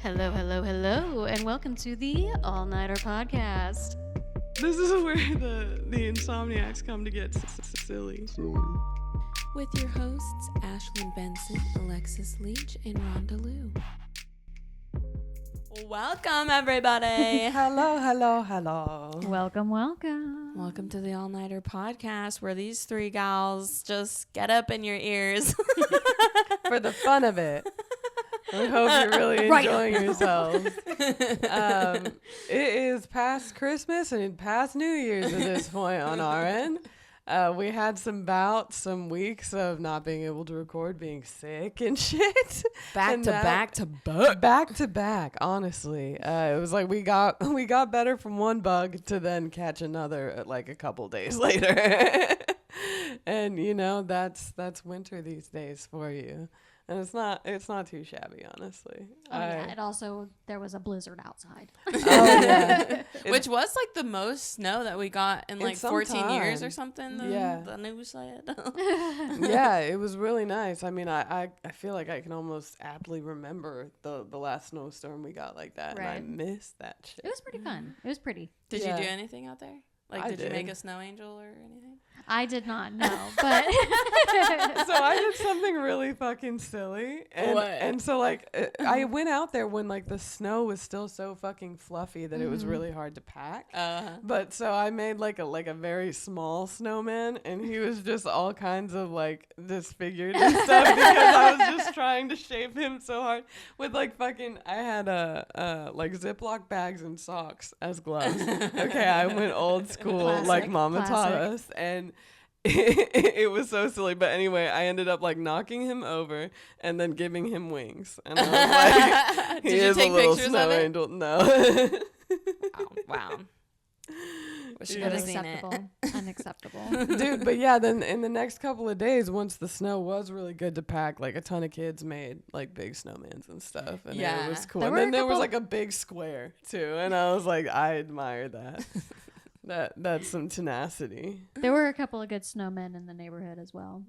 Hello, and welcome to the All-Nighter Podcast. This is where the insomniacs come to get silly. With your hosts, Ashlyn Benson, Alexis Leach, and Rhonda Lou. Welcome, everybody. Hello. Welcome. Welcome to the All-Nighter Podcast, where these three gals just get up in your ears. For the fun of it. We hope you're really enjoying yourselves. It is past Christmas and past New Year's at this point on our end. We had some weeks of not being able to record, being sick and shit. Back to back, honestly. It was like we got better from one bug to then catch another like a couple days later. And you know, that's winter these days for you. And it's not too shabby, honestly. There was a blizzard outside. Oh yeah. Which was like the most snow that we got in like 14 years or something. The news said. Yeah, it was really nice. I mean, I feel like I can almost aptly remember the last snowstorm we got like that. Right. And I missed that shit. It was pretty fun. It was pretty. Did you do anything out there? Like, did you make a snow angel or anything? I did not know, but so I did something really fucking silly, and what? And so like I went out there when like the snow was still so fucking fluffy that it was really hard to pack. But so I made like a very small snowman, and he was just all kinds of like disfigured and stuff because I was just trying to shape him so hard with like fucking. I had like Ziploc bags and socks as gloves. Okay, I went old school like Mama taught us, and it was so silly. But anyway, I ended up like knocking him over and then giving him wings, and I was like, Did you take pictures of it? Angel. No. Wow. Wish you could have seen it. Unacceptable. Dude, but yeah, then in the next couple of days, once the snow was really good to pack, like a ton of kids made like big snowmans and stuff, and it was cool. And then there was like a big square too, and I was like, I admire that. That's some tenacity. There were a couple of good snowmen in the neighborhood as well.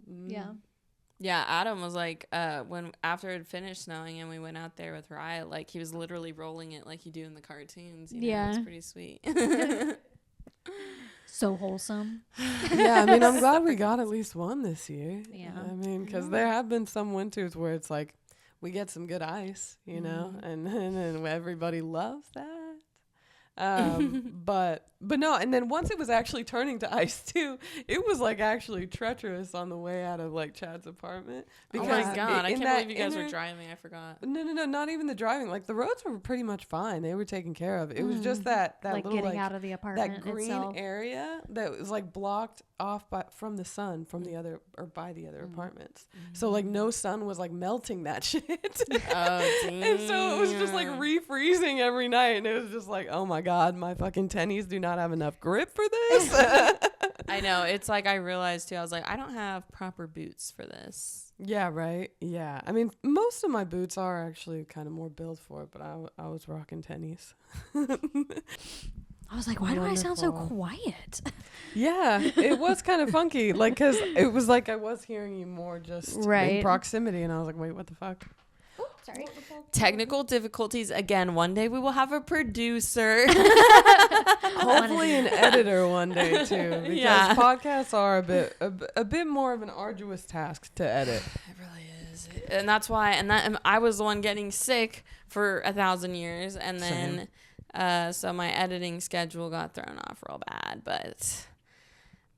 Yeah, Adam was like, when after it finished snowing and we went out there with Riot, like he was literally rolling it like you do in the cartoons. You know? It was pretty sweet. So wholesome. Yeah, I mean, I'm glad we got at least one this year. Yeah. I mean, because there have been some winters where it's like we get some good ice, you know, and everybody loves that. But no, and then once it was actually turning to ice too, it was like actually treacherous on the way out of like Chad's apartment. Because oh my god, I can't believe you guys were driving. I forgot. No, not even the driving. Like the roads were pretty much fine. They were taken care of. It was just that like little getting out of the apartment, that green itself. area that was like blocked off from the sun from the other or by the other apartments. So like no sun was like melting that shit. Oh, damn. And so it was just like refreezing every night, and it was just like, oh my god, my fucking tennies do not have enough grip for this. I know. It's like I realized too. I was like, I don't have proper boots for this. Yeah, right. Yeah. I mean, most of my boots are actually kind of more built for it, but I was rocking tennies. I was like, why do I sound so quiet? Yeah, it was kind of funky. Like, because it was like I was hearing you more just in proximity, and I was like, wait, what the fuck? Oh, sorry. Technical difficulties again. One day we will have a producer. Hopefully an editor one day too, because podcasts are a bit more of an arduous task to edit. It really is, and that's why. And I was the one getting sick for 1,000 years, and then so my editing schedule got thrown off real bad. But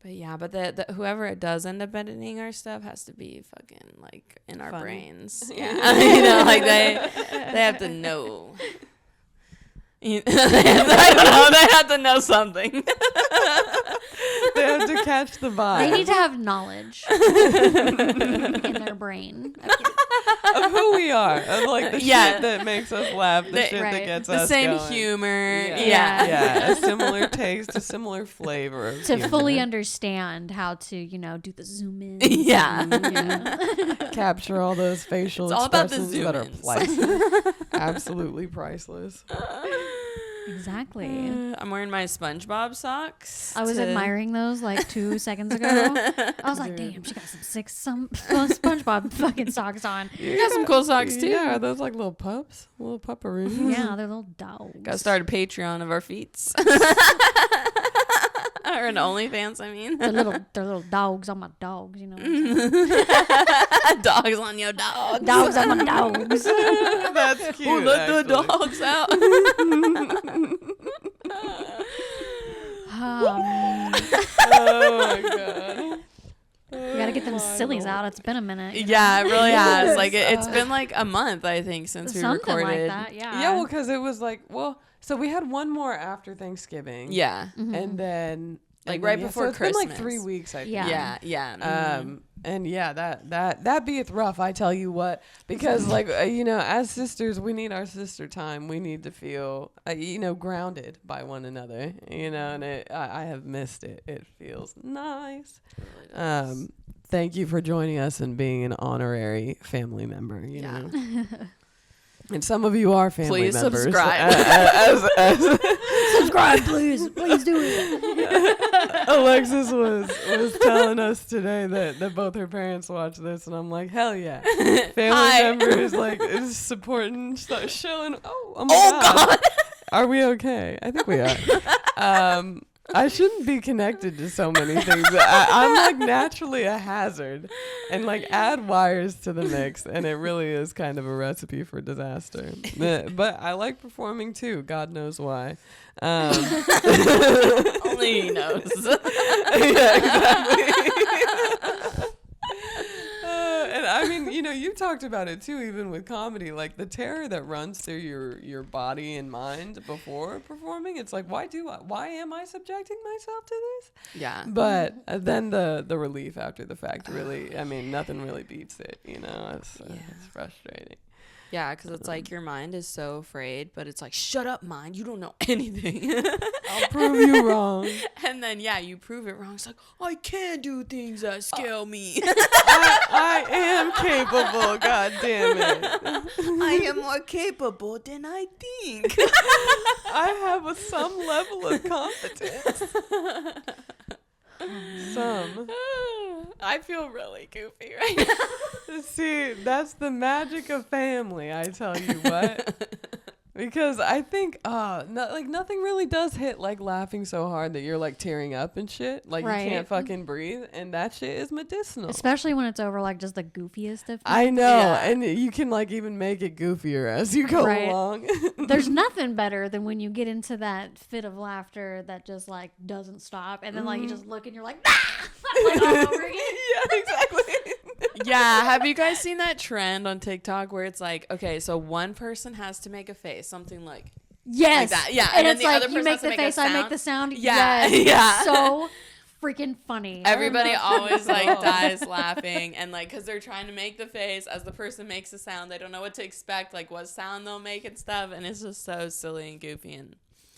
yeah, but the whoever it does end up editing our stuff has to be fucking like in our brains. Yeah, you know, like they have to know. I don't know. They have to know something. They have to catch the vibe. They need to have knowledge in their brain of who we are, of like the shit that makes us laugh, the shit that gets us the same going. Humor. Yeah, a similar taste, a similar flavor of to humor. fully understand how to, you know, do the zoom in. Capture all those facial it's all about the expressions zoom that are priceless. Absolutely priceless. Exactly. I'm wearing my SpongeBob socks. I was admiring those like 2 seconds ago. I was like, damn, she got some SpongeBob fucking socks on. You got some cool socks too. Yeah, are those like little pups? Little pupperoos? Yeah, they're little dogs. Got to start a Patreon of our feet. Or an OnlyFans, I mean. They're little dogs on my dogs, you know. Dogs on your dogs. Dogs on my dogs. That's cute. We'll let the dogs out. Oh my god. We gotta get them sillies out. It's been a minute. Yeah, it really has. Yes. Like it's been like a month, I think, since we Something recorded. like that. Yeah. Yeah, well, because it was like, so we had one more after Thanksgiving. Yeah. And then Right before so it's Christmas. been like 3 weeks, I think. Yeah. Yeah. And yeah, that beeth rough, I tell you what, because like as sisters, we need our sister time. We need to feel grounded by one another. And I have missed it. It feels nice. It really does. Thank you for joining us and being an honorary family member. You know. And some of you are family Please members. subscribe. Subscribe, please. Please do it. Alexis was telling us today that both her parents watch this, and I'm like, hell yeah. Family members like is supporting, start showing. Oh my God. Are we okay? I think we are. I shouldn't be connected to so many things. I'm like naturally a hazard, and like add wires to the mix, and it really is kind of a recipe for disaster. But I like performing too. God knows why. Only he knows. Yeah, exactly. And I mean, you talked about it too, even with comedy, like the terror that runs through your body and mind before performing. It's like, why am I subjecting myself to this? Yeah. But then the relief after the fact, really, I mean, nothing really beats it. It's frustrating. Yeah, because it's like your mind is so afraid, but it's like, shut up, mind. You don't know anything. I'll prove you wrong. And then, you prove it wrong. It's like, I can do things that scare me. I am capable, God damn it. I am more capable than I think. I have some level of competence. Some. I feel really goofy right now. See, that's the magic of family, I tell you what. Because I think nothing really does hit like laughing so hard that you're like tearing up and shit. Like Right. you can't fucking breathe, and that shit is medicinal. Especially when it's over like just the goofiest of things. I know, Yeah. and you can like even make it goofier as you go Right. along. There's nothing better than when you get into that fit of laughter that just like doesn't stop, and then like you just look and you're like, ah! Like all over again. Yeah, exactly. Yeah, have you guys seen that trend on TikTok where it's like, okay, so one person has to make a face, something like Yes. that. Yeah, And, and then it's the like other you person make has to the make a face, I make sound. the sound. Yeah, Yes. yeah. So freaking funny. everybody always like dies laughing, and like because they're trying to make the face as the person makes the sound, they don't know what to expect, like what sound they'll make and stuff, and it's just so silly and goofy. And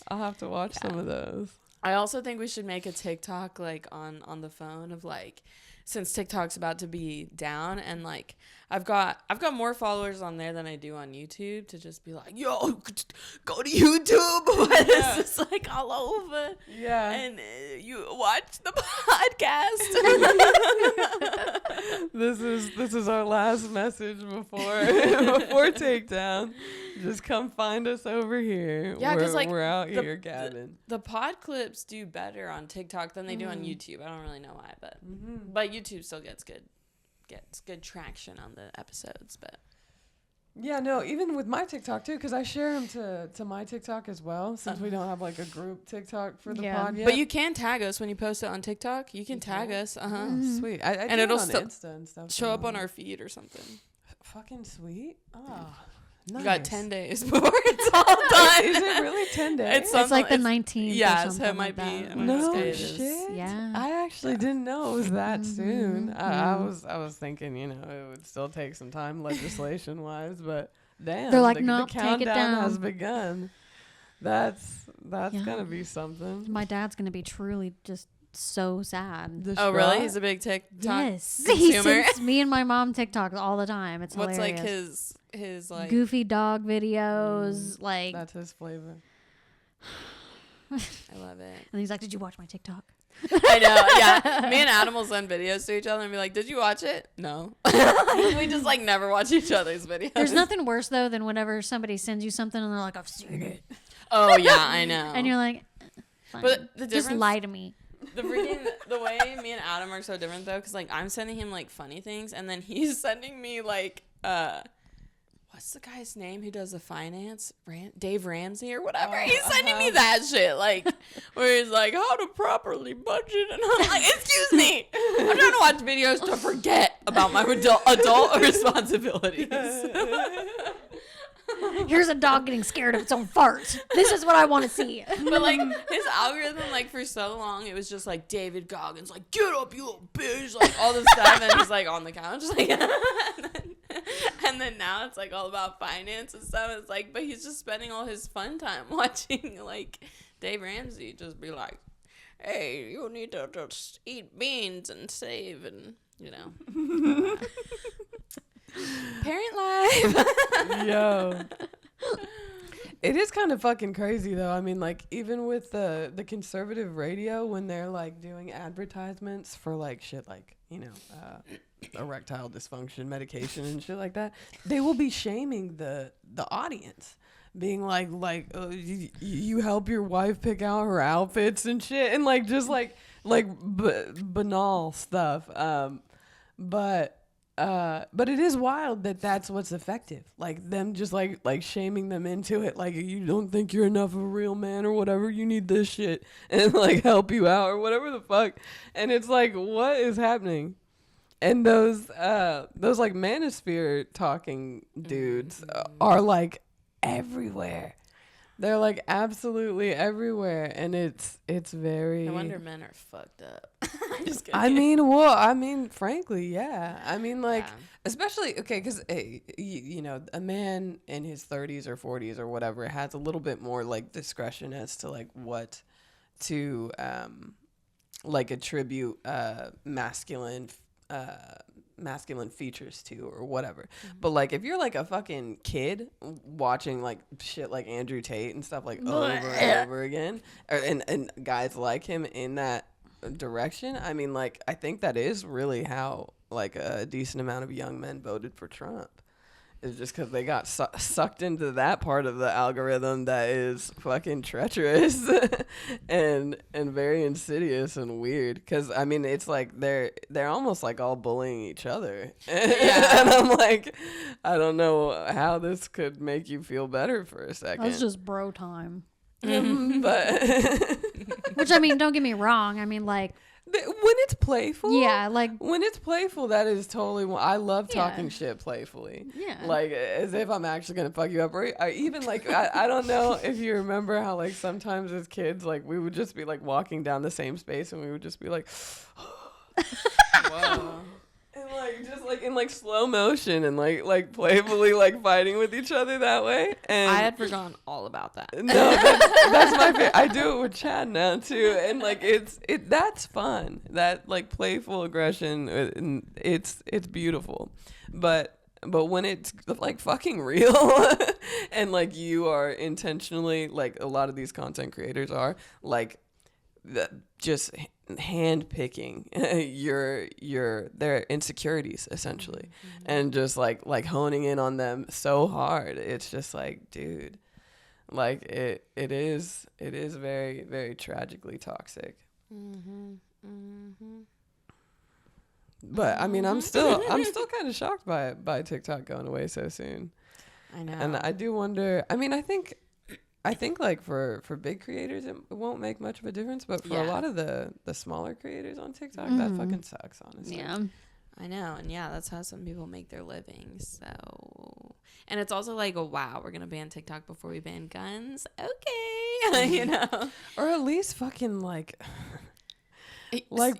I'll have to watch some of those. I also think we should make a TikTok like on the phone of like, since TikTok's about to be down, and like I've got more followers on there than I do on YouTube, to just be like, yo, go to YouTube. But it's just like all over. Yeah. And you watch the podcast. This is our last message before takedown. Just come find us over here. Yeah, 'cause, like, we're out here gabbing. The pod clips do better on TikTok than they do on YouTube. I don't really know why, but YouTube still gets good traction on the episodes. But Yeah, no, even with my TikTok too, because I share them to my TikTok as well, since we don't have like a group TikTok for the pod yet. But you can tag us when you post it on TikTok. You can tag us. Sweet. I And do it it'll on still Insta and stuff. show up on our feed or something. Fucking sweet. Oh, nice. You got 10 days before it's all done. Is it really 10 days? It's like the 19th. Yeah, or so something it might like be. that. I wanna No say it is. shit. Yeah. I actually didn't know it was that soon. I was thinking, it would still take some time legislation wise, but damn, They're like, the nope, take it countdown down. has begun. That's gonna be something. My dad's gonna be truly just so sad. Distraught. Oh, really? He's a big TikTok Yes, he consumer. sends me and my mom TikToks all the time. It's What's hilarious. like his like Goofy dog videos, like That's his flavor. I love it. And he's like, "Did you watch my TikTok?" I know, yeah. Me and Adam will send videos to each other and be like, "Did you watch it?" No. We just like never watch each other's videos. There's nothing worse though than whenever somebody sends you something and they're like, "I've seen it." Oh yeah, I know. And you're like, fine. But the difference, just lie to me. the way me and Adam are so different though, because like I'm sending him like funny things, and then he's sending me like what's the guy's name who does the finance? Dave Ramsey or whatever. He's sending me that shit, like where he's like, how to properly budget, and I'm like, excuse me, I'm trying to watch videos to forget about my adult responsibilities. Here's a dog getting scared of its own farts. This is what I want to see. But like his algorithm, like for so long, it was just like David Goggins, like get up, you little bitch, like all this stuff, and he's like on the couch, like, and then now it's like all about finance and stuff. It's like, but he's just spending all his fun time watching like Dave Ramsey just be like, hey, you need to just eat beans and save, and you know. Parent life. Yo. It is kind of fucking crazy though. I mean, like even with the conservative radio, when they're like doing advertisements for like shit like, you know, erectile dysfunction medication and shit like that, they will be shaming the audience, being like you help your wife pick out her outfits and shit, and like just like banal stuff. But it is wild that that's what's effective. Like them just like shaming them into it. Like, you don't think you're enough of a real man or whatever. You need this shit and like help you out or whatever the fuck. And it's like, what is happening? And those like manosphere talking dudes are like everywhere. They're like absolutely everywhere, and it's very. No wonder men are fucked up. I'm just kidding. I mean, frankly, yeah. I mean, like, especially okay, because you know, a man in his 30s or 40s or whatever has a little bit more like discretion as to like what to like attribute masculine features to or whatever. Mm-hmm. But like if you're like a fucking kid watching like shit like Andrew Tate and stuff like over and over again, and guys like him in that direction, I mean, like I think that is really how like a decent amount of young men voted for Trump. It's just because they got sucked into that part of the algorithm that is fucking treacherous and very insidious and weird. Because I mean, it's like they're almost like all bullying each other. Yeah. And I'm like, I don't know how this could make you feel better for a second. That's just bro time. But which, I mean, don't get me wrong. I mean, like, when it's playful, yeah, like when it's playful, that is totally. I love talking shit playfully. Yeah, like as if I'm actually gonna fuck you up. Or I even like I don't know if you remember how like sometimes as kids like we would just be like walking down the same space and we would just be like, wow. And like just like in like slow motion and like playfully like fighting with each other that way. And I had forgotten all about that. No, that's my favorite. I do it with Chad now too, and like that's fun. That like playful aggression, it's beautiful. But when it's like fucking real, and like you are intentionally, like a lot of these content creators are, like just hand picking their insecurities essentially, and just like honing in on them so hard. It's just like, dude, like it is very, very tragically toxic. But I mean, I'm still kind of shocked by TikTok going away so soon. I know, and I do wonder. I mean, I think like for big creators it won't make much of a difference, but for a lot of the smaller creators on TikTok, that fucking sucks, honestly. Yeah, I know. And yeah, that's how some people make their livings. So, and it's also like, oh wow, we're gonna ban TikTok before we ban guns. Okay. You know, or at least fucking like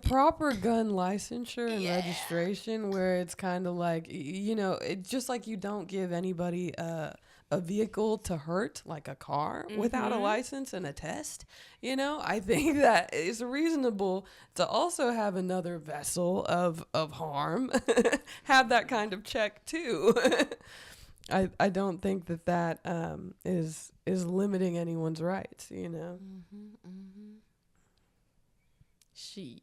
proper gun licensure and registration, where it's kind of like, you know, it's just like you don't give anybody a vehicle to hurt, like a car, without a license and a test. You know, I think that it's reasonable to also have another vessel of harm have that kind of check too. I don't think that is limiting anyone's rights, you know. She.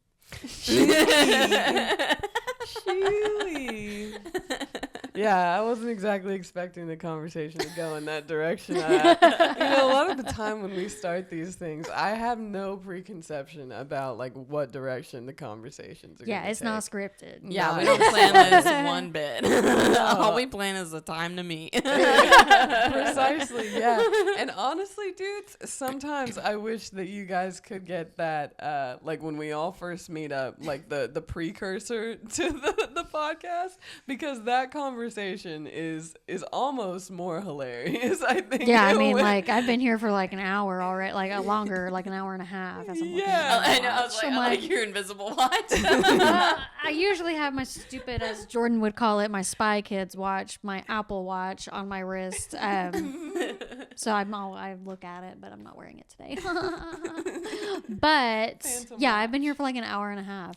Yeah, I wasn't exactly expecting the conversation to go in that direction. A lot of the time when we start these things, I have no preconception about like what direction the conversations are. Yeah, it's not scripted. Yeah, we don't plan this one bit. All we plan is the time to meet. Precisely, yeah. And honestly, dudes, sometimes I wish that you guys could get that, like when we all first meet up, like the precursor to the podcast, because that conversation is almost more hilarious, I think. Yeah, I mean, like, I've been here for like an hour already, like a longer, like an hour and a half. As I'm looking at I know. I was like, I'm like your invisible watch. I usually have my stupid, as Jordan would call it, my Spy Kids watch, my Apple Watch on my wrist. So I look at it, but I'm not wearing it today. But Phantom yeah, watch. I've been here for like an hour and a half.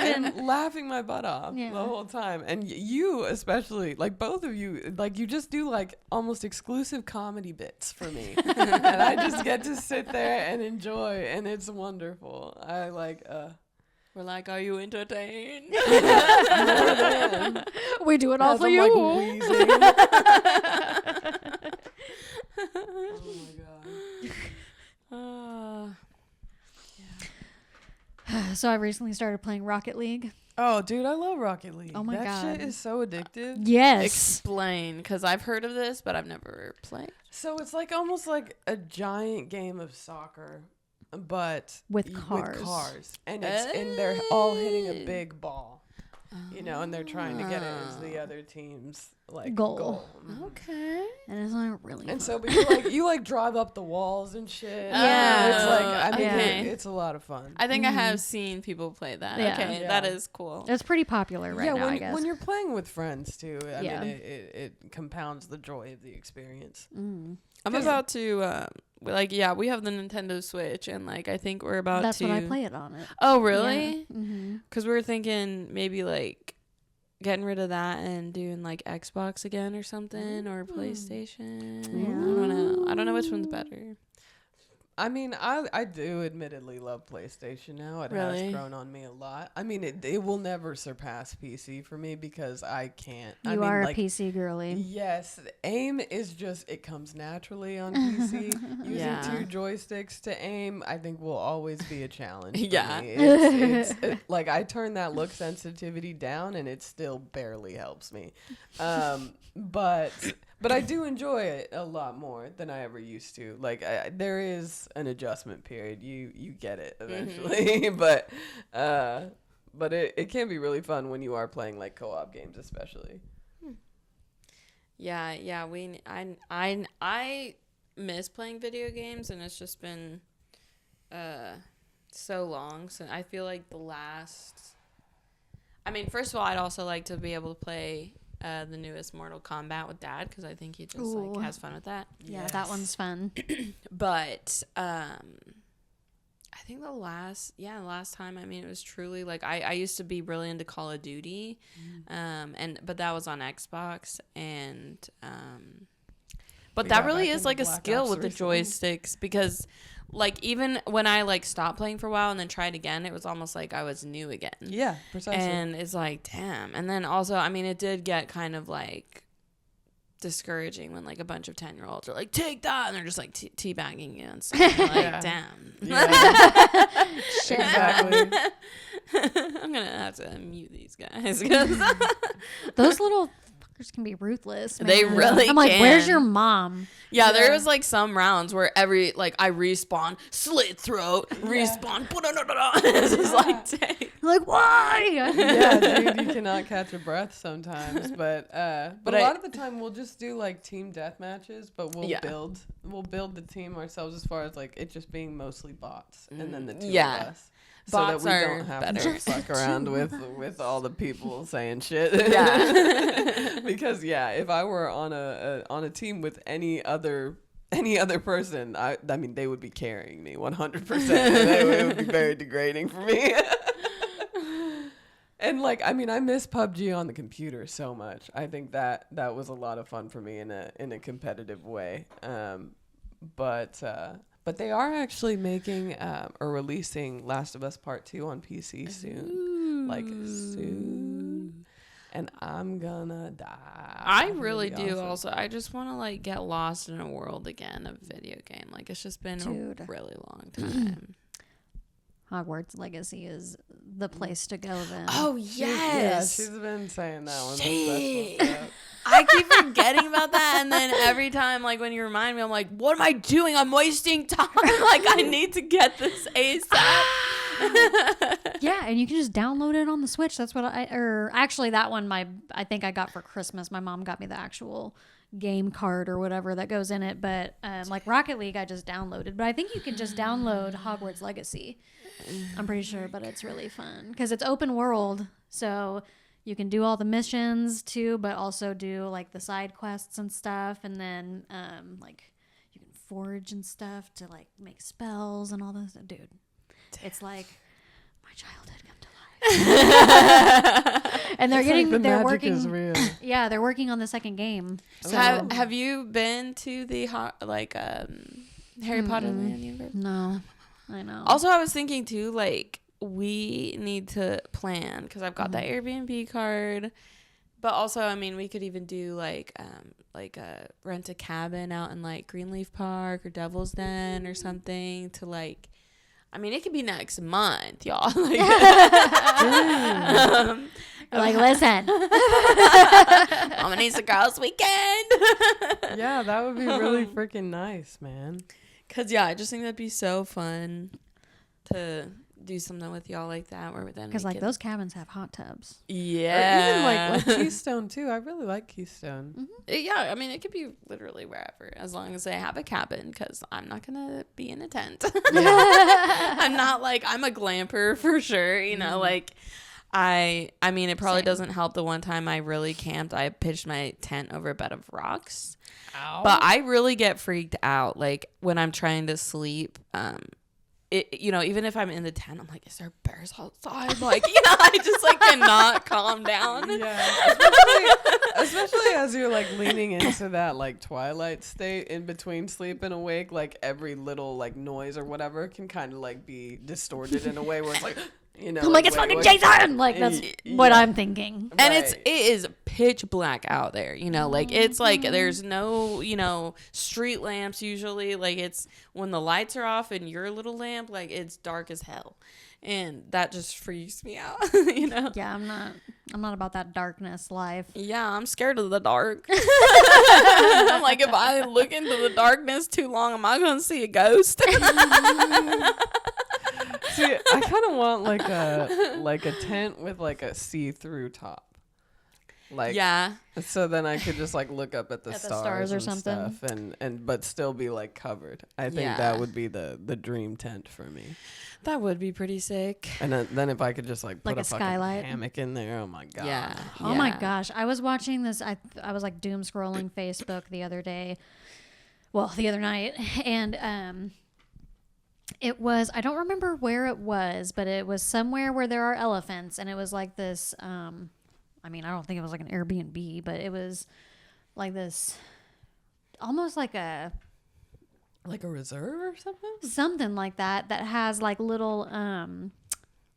And laughing my butt off Yeah. the whole time. And you especially, like both of you, like you just do like almost exclusive comedy bits for me. And I just get to sit there and enjoy, and it's wonderful. I like We're like, are you entertained? We do it all for I'm, you. like, wheezing. Oh my god. So I recently started playing Rocket League. Oh, dude, I love Rocket League. Oh my that God. shit is so addictive. Yes. Explain, because I've heard of this, but I've never played. So it's like almost like a giant game of soccer, but With cars. and they're all hitting a big ball, you know, and they're trying to get it as the other team's like goal. Okay. And it's like really And fun. so, but you like drive up the walls and shit. Yeah. It's like, I mean, Okay. it's a lot of fun. I think I have seen people play that. Yeah. Okay, Yeah. that is cool. It's pretty popular right now, I guess. when you're playing with friends too, I Yeah. mean, it compounds the joy of the experience. Mm. I'm about to, we have the Nintendo Switch, and like I think we're about That's to. what I play it on it. Oh, really? Yeah. Mm-hmm. Because we were thinking maybe like getting rid of that and doing like Xbox again or something, or PlayStation. Yeah. I don't know which one's better. I mean, I do admittedly love PlayStation now. It Really? has grown on me a lot. I mean, it will never surpass PC for me because I can't. You I mean, are like, a PC girly. Yes, aim is just, it comes naturally on PC. Using Yeah. 2 joysticks to aim, I think will always be a challenge for Yeah. me. It's like I turn that look sensitivity down and it still barely helps me. But I do enjoy it a lot more than I ever used to. Like there is an adjustment period. You get it eventually, but it can be really fun when you are playing like co-op games, especially. Yeah, I miss playing video games, and it's just been so long. So I feel like first of all, I'd also like to be able to play the newest Mortal Kombat with Dad, because I think he just Ooh. like has fun with that. Yeah, that one's fun. But I think the last time, I mean, it was truly like I used to be really into Call of Duty, but that was on Xbox, and but We that got really back is into like a Black skill Ops with the recently. joysticks, because like even when I like stopped playing for a while and then tried again, it was almost like I was new again. Yeah, precisely. And it's like, damn. And then also, I mean, it did get kind of like discouraging when like a bunch of 10-year-olds are like, take that, and they're just like teabagging you and stuff. Like, Yeah. damn. Yeah. Shit. Exactly. I'm gonna have to mute these guys, 'cause Those little fuckers can be ruthless. Man. They really I'm like, can. where's your mom? yeah, there was like some rounds where every like I respawn, slit throat, respawn, it's just like, dang. Like, why? Yeah, dude, you cannot catch a breath sometimes. But a lot of the time we'll just do like team death matches, but we'll build the team ourselves as far as like it just being mostly bots, and then the two Yeah. of us. So that Bots we are don't have better. to fuck around with all the people saying shit. Yeah. Because if I were on a team with any other person, I mean they would be carrying me 100%. It would be very degrading for me. And like, I mean, I miss PUBG on the computer so much. I think that was a lot of fun for me in a competitive way. But they are actually making or releasing Last of Us Part 2 on PC soon. Ooh. Like soon. And I'm gonna die. I really Really do awesome. also. I just want to like get lost in a world again of video game. Like it's just been a really long time. Hogwarts Legacy is the place to go then. Oh yes. Yeah, she's been saying that one. Shit. That's what's up. I keep forgetting about that, and then every time, like when you remind me, I'm like, "What am I doing? I'm wasting time. Like I need to get this ASAP." Yeah, and you can just download it on the Switch. That's what actually that one I think I got for Christmas. My mom got me the actual game card or whatever that goes in it. But like Rocket League, I just downloaded. But I think you can just download Hogwarts Legacy. I'm pretty sure, but it's really fun because it's open world, so you can do all the missions too, but also do like the side quests and stuff, and then like you can forge and stuff to like make spells and all this. Dude, it's like my childhood come to life. And they're working. Is real. Yeah, they're working on the second game. So have you been to the Harry Potter Land Universe? No, I know. Also, I was thinking too, like we need to plan because I've got that Airbnb card, but also, I mean, we could even do like rent a cabin out in like Greenleaf Park or Devil's Den or something to like. I mean, it could be next month, y'all. Like, like listen, Mama needs a girls' weekend. Yeah, that would be really freaking nice, man. Cause yeah, I just think that'd be so fun to do something with y'all like that. Where then because like those cabins have hot tubs. Yeah, Or even like Keystone too. I really like Keystone. Yeah, I mean, it could be literally wherever, as long as they have a cabin, because I'm not going to be in a tent. I'm not like, I'm a glamper for sure, you know, like, I mean, it probably doesn't help the one time I really camped, I pitched my tent over a bed of rocks. Ow. But I really get freaked out, like, when I'm trying to sleep, you know, even if I'm in the tent, I'm like, is there bears outside? Like, you know, I just like cannot calm down. Yeah, especially as you're like leaning into that like twilight state in between sleep and awake, like every little like noise or whatever can kind of like be distorted in a way where it's like, you know, I'm like, it's fucking Jason. Like that's what I'm thinking. And it is pitch black out there, you know, like it's like there's no, you know, street lamps usually. Like it's when the lights are off and your little lamp, like it's dark as hell. And that just freaks me out, you know? Yeah, I'm not about that darkness life. Yeah, I'm scared of the dark. I'm like, if I look into the darkness too long, am I going to see a ghost? See, I kind of want like a tent with like a see-through top. Like, yeah. So then I could just like look up at the stars or and something. stuff and but still be like covered. I think that would be the dream tent for me. That would be pretty sick. And then if I could just like put Like a a fucking skylight. hammock in there, oh my god. Yeah. Oh my gosh, I was watching this. I was like doom scrolling Facebook the other night, and it was, I don't remember where it was, but it was somewhere where there are elephants, and it was like this. I mean, I don't think it was like an Airbnb, but it was like this, almost like a reserve or something like that has like little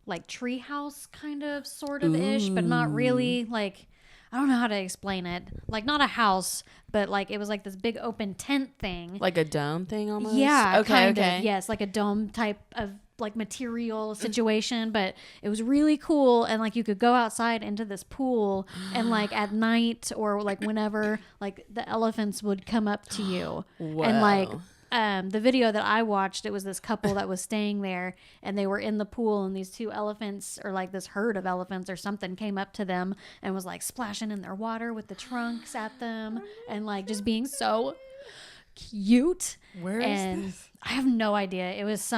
like tree house kind of sort of ish, but not really. Like, I don't know how to explain it. Like, not a house, but like it was like this big open tent thing, like a dome thing almost. yeah, Okay. kind of, yes, like a dome type of like material situation, but it was really cool. And like you could go outside into this pool, and like at night or like whenever, like the elephants would come up to you. And like the video that I watched, it was this couple that was staying there, and they were in the pool, and these two elephants, or like this herd of elephants or something, came up to them and was like splashing in their water with the trunks at them, and like just being so cute. Where is this? I have no idea. It was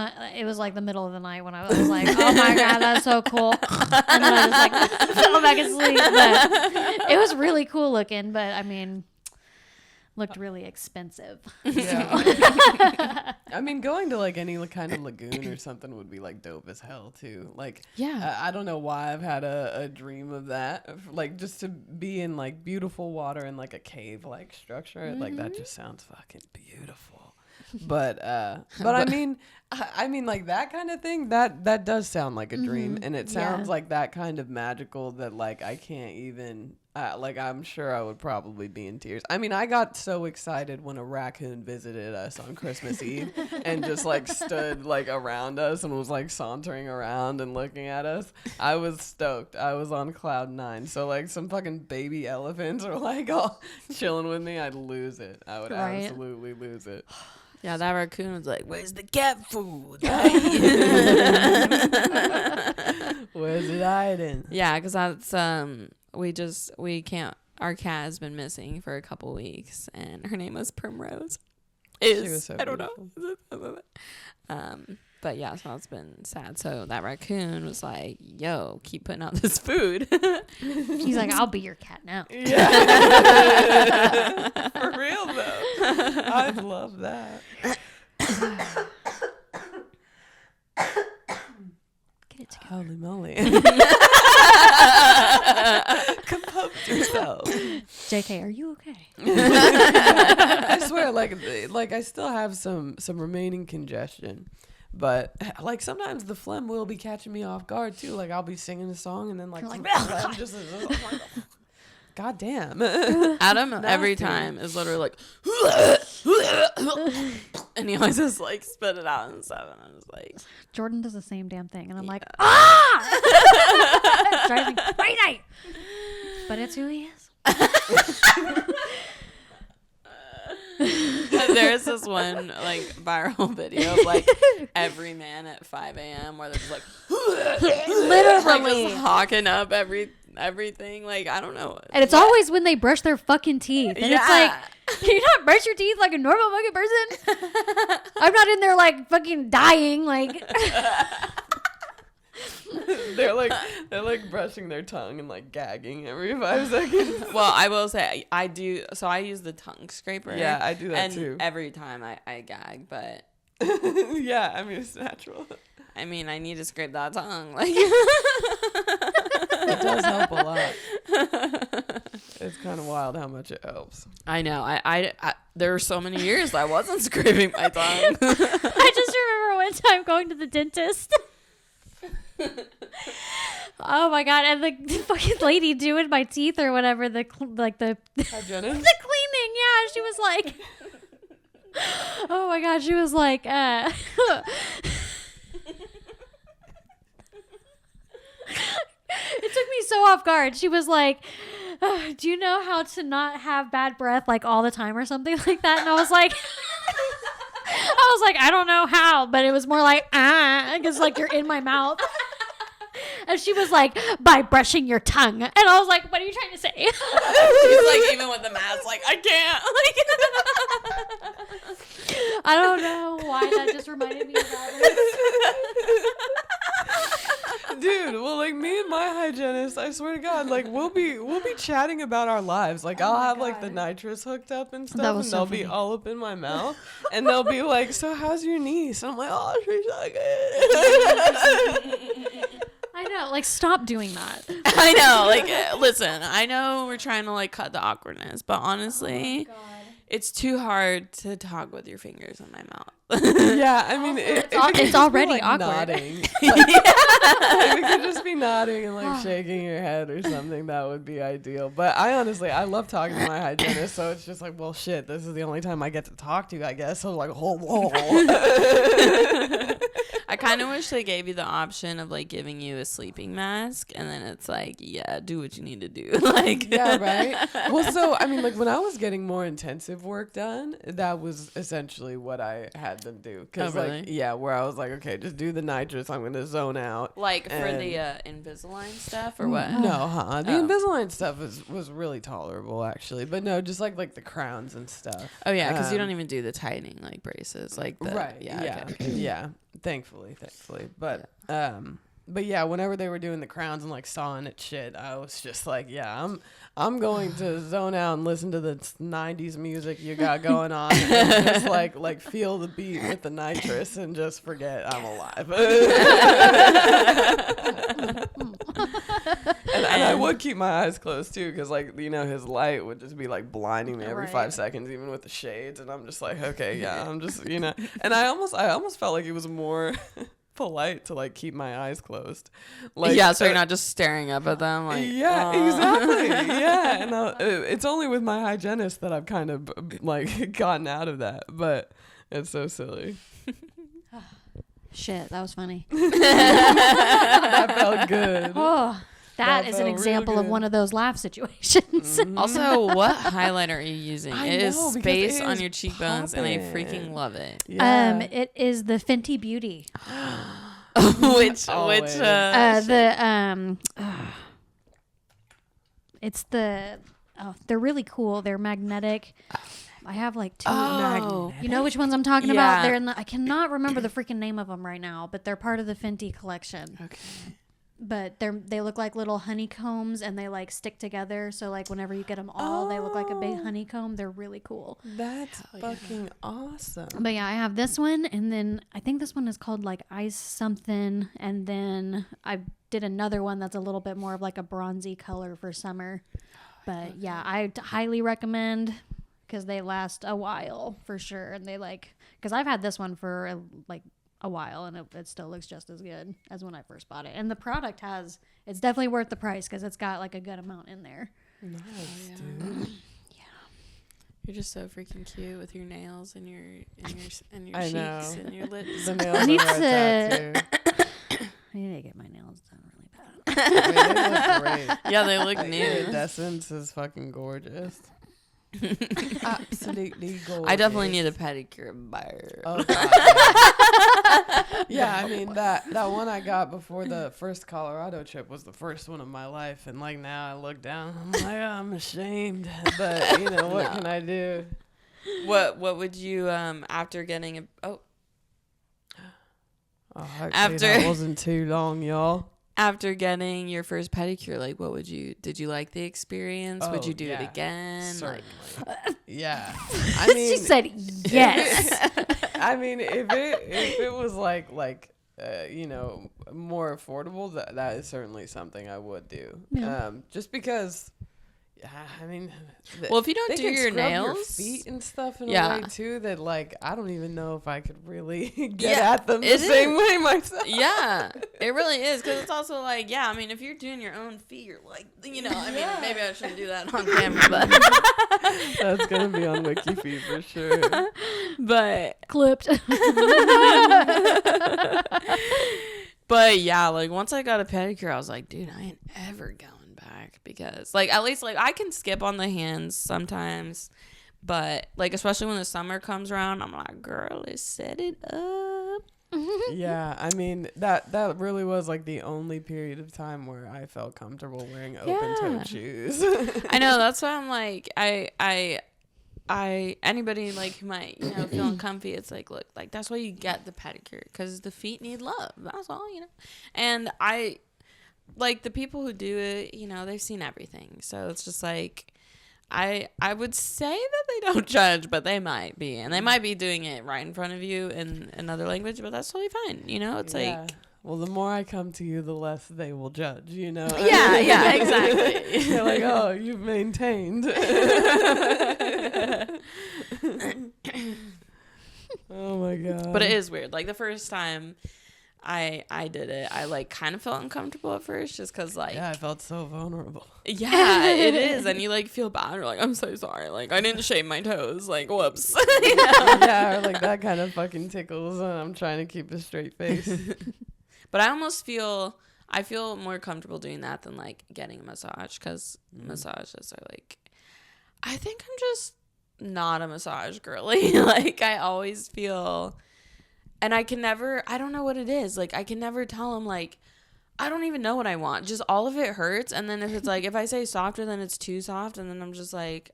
like the middle of the night when I was like, oh my god, that's so cool. And then I just like fell back asleep. But it was really cool looking. But I mean, looked really expensive. Yeah. I mean, going to like any kind of lagoon or something would be like dope as hell too. Like, I don't know why I've had a dream of that. Like, just to be in like beautiful water in like a cave like structure. Like, that just sounds fucking beautiful. But I mean like that kind of thing, that does sound like a dream, and it sounds like that kind of magical that like I can't even like I'm sure I would probably be in tears. I mean, I got so excited when a raccoon visited us on Christmas Eve and just like stood like around us and was like sauntering around and looking at us. I was stoked. I was on cloud 9. So like some fucking baby elephants are like all chilling with me, I'd lose it. I would absolutely lose it. Yeah, that raccoon was like, "Where's the cat food?" Where's it hiding? Yeah, because that's we can't. Our cat has been missing for a couple weeks, and her name was Primrose. She was so I don't know. But yeah, so it's been sad. So that raccoon was like, "Yo, keep putting out this food." He's like, "I'll be your cat now." Yeah. For real though. I'd love that. Get it together. Holy moly. Compose yourself. JK, are you okay? I swear, like I still have some remaining congestion. But like sometimes the phlegm will be catching me off guard too. Like I'll be singing a song and then like some phlegm just God damn. Adam every time is literally like and he always just like spit it out and stuff, and I'm just like, Jordan does the same damn thing, and I'm like, it drives me crazy. But it's who he is. There's this one like viral video of like every man at 5 a.m. where they're just like Literally like just hawking up everything. Like, I don't know. And it's always when they brush their fucking teeth. And it's like, can you not brush your teeth like a normal fucking person? I'm not in there like fucking dying. Like they're like brushing their tongue and like gagging every 5 seconds. Well, I will say I do. So I use the tongue scraper. Yeah, I do that and too. Every time I gag, but yeah, I mean it's natural. I mean, I need to scrape that tongue. Like it does help a lot. It's kind of wild how much it helps. I know. I there were so many years I wasn't scraping my tongue. I just remember one time going to the dentist. Oh my god! And the fucking lady doing my teeth or whatever, the hygienist, the cleaning. Yeah, she was like, oh my god, she was like, it took me so off guard. She was like, do you know how to not have bad breath like all the time or something like that? And I was like, I don't know how, but it was more like, because like you're in my mouth. And she was like, by brushing your tongue. And I was like, what are you trying to say? She's like, even with the mask, like, I can't. Like, I don't know why that just reminded me of that. Dude, well, like me and my hygienist, I swear to God, like we'll be chatting about our lives. Like I'll have like the nitrous hooked up and stuff, and they'll be all up in my mouth, and they'll be like, "So how's your niece?" And I'm like, "Oh, she's so good." I know, like stop doing that. I know, like listen, I know we're trying to like cut the awkwardness, but honestly, it's too hard to talk with your fingers in my mouth. Yeah, I mean, it's already like awkward. Nodding. If it could just be nodding and like shaking your head or something, that would be ideal. But I love talking to my hygienist, so it's just like, well, shit, this is the only time I get to talk to you, I guess. So like, whoa. I kind of wish they gave you the option of like giving you a sleeping mask, and then it's like, yeah, do what you need to do. Like, yeah, right. Well, so I mean, like when I was getting more intensive work done, that was essentially what I had them do. Cause really? like, yeah, where I was like, okay, just do the nitrous. I'm gonna zone out. Like for the Invisalign stuff or what? No, the Invisalign stuff was really tolerable actually, but no, just like the crowns and stuff. Oh yeah, because you don't even do the tightening like braces, like the, right. Yeah. Yeah. Okay. Yeah. Thankfully, but But yeah, whenever they were doing the crowns and like sawing at shit, I was just like, yeah, I'm going to zone out and listen to the 90s music you got going on and just like feel the beat with the nitrous and just forget I'm alive. And I would keep my eyes closed too, because like, you know, his light would just be like blinding me every 5 seconds, even with the shades, and I'm just like, okay, yeah, I'm just, you know. And I almost felt like it was more polite to like keep my eyes closed, like, yeah, so you're not just staring up at them like, yeah, exactly. Yeah, and it's only with my hygienist that I've kind of like gotten out of that, but it's so silly. Shit, that was funny. That felt good. Oh, that is an example of one of those laugh situations. Also, what highlighter are you using? It is know, because space it on is your cheekbones, and I popping. freaking love it. Yeah. It is the Fenty Beauty. which Always. It's the they're really cool. They're magnetic. I have like 2. Oh. You know which ones I'm talking Yeah. about? They're in the, I cannot remember the freaking name of them right now, but they're part of the Fenty collection. Okay. But they look like little honeycombs, and they like stick together. So like whenever you get them all, they look like a big honeycomb. They're really cool. That's fucking awesome. But yeah, I have this one, and then I think this one is called like Ice something, and then I did another one that's a little bit more of like a bronzy color for summer. But yeah, I highly recommend, because they last a while for sure, and they like, because I've had this one for like a while, and it still looks just as good as when I first bought it. And the product it's definitely worth the price, because it's got like a good amount in there. Nice, yeah. dude. You're just so freaking cute with your nails and your I cheeks know. and your lips. The nails I need on that tattoo. I need to get my nails done really bad. I mean, they look great. Yeah, they look Like, new. iridescence is fucking gorgeous. Absolutely gorgeous. I definitely need a pedicure buyer. Oh, God, yeah, I mean that one I got before the first Colorado trip was the first one of my life, and like now I look down, I'm like, I'm ashamed, but you know what can I do? What would you after getting a Actually, After- that wasn't too long, y'all. after getting your first pedicure, like what did you like the experience? Would Oh, you do it yeah. again? Certainly. Like, Yeah, I mean, She said yes. I mean, if it was like you know, more affordable, that is certainly something I would do. Yeah. Just because, I mean, well, if you don't they do can your scrub nails, your feet and stuff in Yeah. a way too that like I don't even know if I could really get Yeah, at them the it same is. way myself. yeah, it really is, because it's also like, yeah, I mean, if you're doing your own feet, you're like, you know, I mean, maybe I shouldn't do that on camera, but That's gonna be on WikiFeed for sure. but Clipped. But yeah, like once I got a pedicure, I was like, dude, I ain't ever going back, because like at least like I can skip on the hands sometimes, but like especially when the summer comes around, I'm like, girl, let's set it up. Yeah, I mean that really was like the only period of time where I felt comfortable wearing open-toed shoes. I know, that's why I'm like, I anybody like who might, you know, feel uncomfy, it's like, look, like that's why you get the pedicure, because the feet need love, that's all, you know. And I like the people who do it, you know, they've seen everything, so it's just like I would say that they don't judge, but they might be, and they might be doing it right in front of you in another language, but that's totally fine, you know. It's like, well, the more I come to you, the less they will judge, you know? yeah, exactly. They're like, oh, you've maintained. Oh, my God. But it is weird. Like, the first time I did it, I, like, kind of felt uncomfortable at first, just because, like... Yeah, I felt so vulnerable. Yeah, it is. And you, like, feel bad. You're like, I'm so sorry. Like, I didn't shave my toes. Like, whoops. You know? Yeah, or, like, that kind of fucking tickles, and I'm trying to keep a straight face. But I almost feel... I feel more comfortable doing that than, like, getting a massage, because massages are, like... I think I'm just not a massage girly. Like, I always feel... And I can never... I don't know what it is. Like, I can never tell them, like... I don't even know what I want. Just all of it hurts. And then if it's, like... If I say softer, then it's too soft. And then I'm just, like...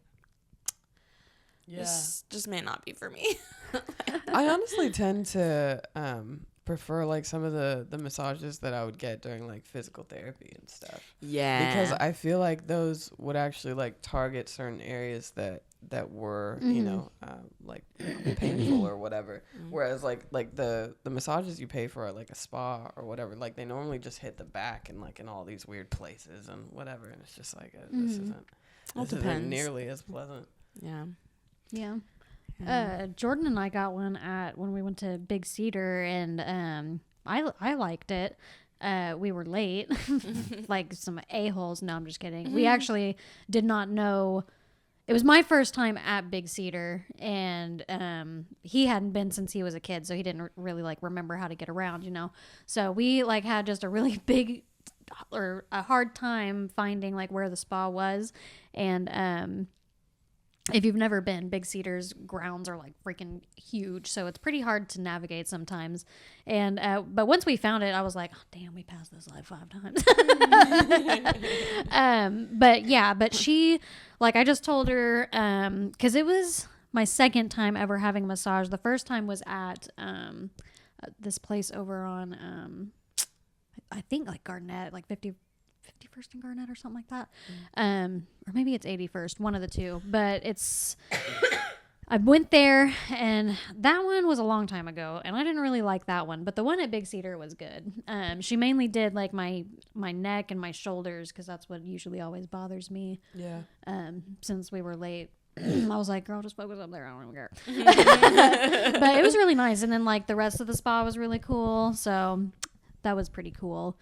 Yeah. This just may not be for me. I honestly tend to prefer like some of the massages that I would get during like physical therapy and stuff. Yeah. Because I feel like those would actually like target certain areas that were, you know, like painful or whatever. Whereas like the massages you pay for at like a spa or whatever, like they normally just hit the back and like in all these weird places and whatever. And it's just like, this isn't nearly as pleasant. Yeah. Yeah. Jordan and I got one when we went to Big Cedar, and I liked it. We were late, like some a-holes. No, I'm just kidding. We actually did not know. It was my first time at Big Cedar, and he hadn't been since he was a kid, so he didn't really like remember how to get around, you know. So we like had just a really big or a hard time finding like where the spa was, and if you've never been, Big Cedar's grounds are like freaking huge, so it's pretty hard to navigate sometimes. And but once we found it, I was like, oh, damn, we passed this like 5 times. But she, like, I just told her, because it was my second time ever having a massage. The first time was at this place over on, I think like Garnett, like 51st and Garnett or something like that. Or maybe it's 81st, one of the two. But I went there, and that one was a long time ago, and I didn't really like that one. But the one at Big Cedar was good. She mainly did like my neck and my shoulders, because that's what usually always bothers me. Yeah. Since we were late. I was like, girl, just focus up there. I don't even care. But it was really nice. And then like the rest of the spa was really cool. So that was pretty cool.